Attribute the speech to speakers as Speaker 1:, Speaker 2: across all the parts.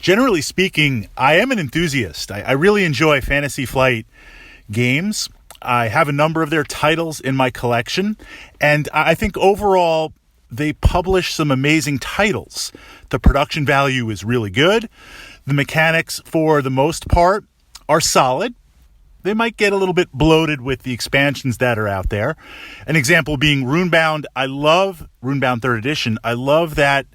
Speaker 1: Generally speaking, I am an enthusiast. I really enjoy Fantasy Flight games. I have a number of their titles in my collection, and I think overall they publish some amazing titles. The production value is really good. The mechanics, for the most part, are solid. They might get a little bit bloated with the expansions that are out there. An example being Runebound. I love Runebound 3rd Edition. I love that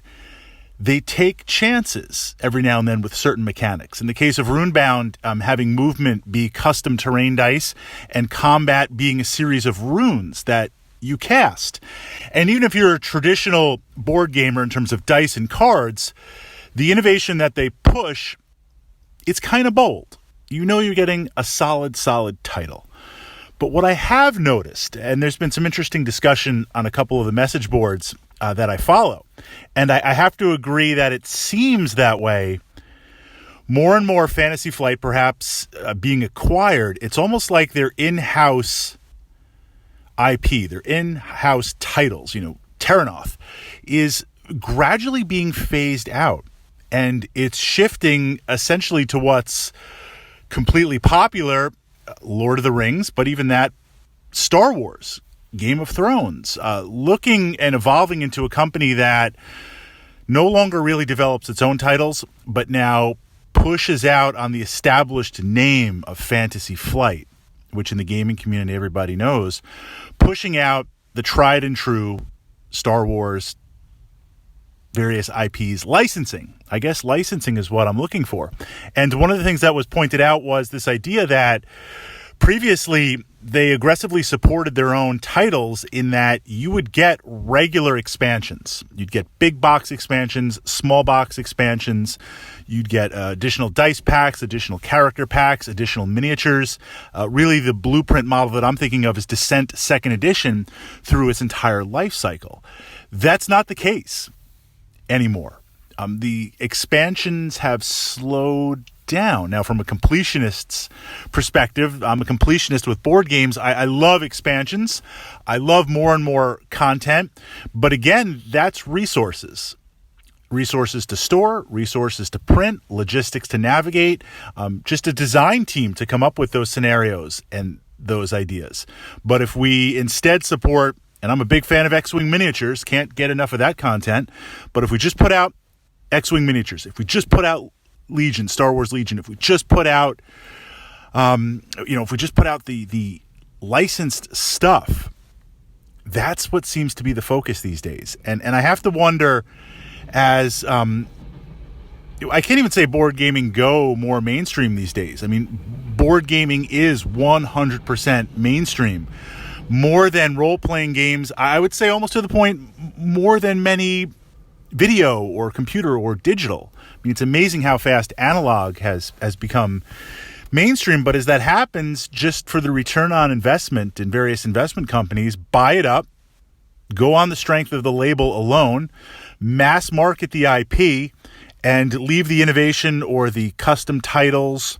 Speaker 1: they take chances every now and then with certain mechanics. In the case of Runebound, having movement be custom terrain dice and combat being a series of runes that you cast. And even if you're a traditional board gamer in terms of dice and cards, the innovation that they push, it's kind of bold. You know you're getting a solid title. But what I have noticed, and there's been some interesting discussion on a couple of the message boards that I follow, and I have to agree that it seems that way. More and more Fantasy Flight perhaps being acquired, it's almost like their in-house IP, their in-house titles, Terranoth, is gradually being phased out. And it's shifting essentially to what's completely popular, Lord of the Rings, but even that, Star Wars, Game of Thrones, looking and evolving into a company that no longer really develops its own titles, but now pushes out on the established name of Fantasy Flight, which in the gaming community everybody knows, pushing out the tried and true Star Wars, various IPs, licensing. I guess licensing is what I'm looking for. And one of the things that was pointed out was this idea that previously they aggressively supported their own titles in that you would get regular expansions. You'd get big box expansions, small box expansions. You'd get additional dice packs, additional character packs, additional miniatures. Really, the blueprint model that I'm thinking of is Descent 2nd Edition through its entire life cycle. That's not the case anymore. The expansions have slowed down. Now, from a completionist's perspective, I'm a completionist with board games. I love expansions. I love more and more content. But again, that's resources. Resources to store, resources to print, logistics to navigate, just a design team to come up with those scenarios and those ideas. But if we instead support, and I'm a big fan of X-Wing miniatures, can't get enough of that content, but if we just put out X-Wing miniatures, if we just put out Legion, Star Wars Legion, if we just put out, if we just put out the licensed stuff, that's what seems to be the focus these days. And I have to wonder, as I can't even say board gaming go more mainstream these days. I mean, board gaming is 100% mainstream. More than role-playing games, I would say almost to the point, more than many video or computer or digital. I mean, it's amazing how fast analog has become mainstream, but as that happens, just for the return on investment in various investment companies, buy it up, go on the strength of the label alone, mass market the IP, and leave the innovation or the custom titles,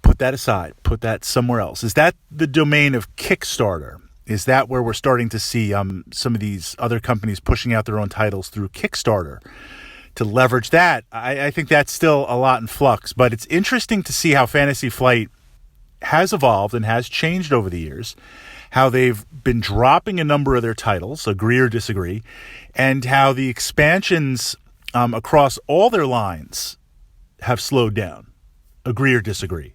Speaker 1: put that aside, put that somewhere else. Is that the domain of Kickstarter? Is that where we're starting to see some of these other companies pushing out their own titles through Kickstarter to leverage that? I think that's still a lot in flux, but it's interesting to see how Fantasy Flight has evolved and has changed over the years, how they've been dropping a number of their titles, agree or disagree, and how the expansions across all their lines have slowed down, agree or disagree.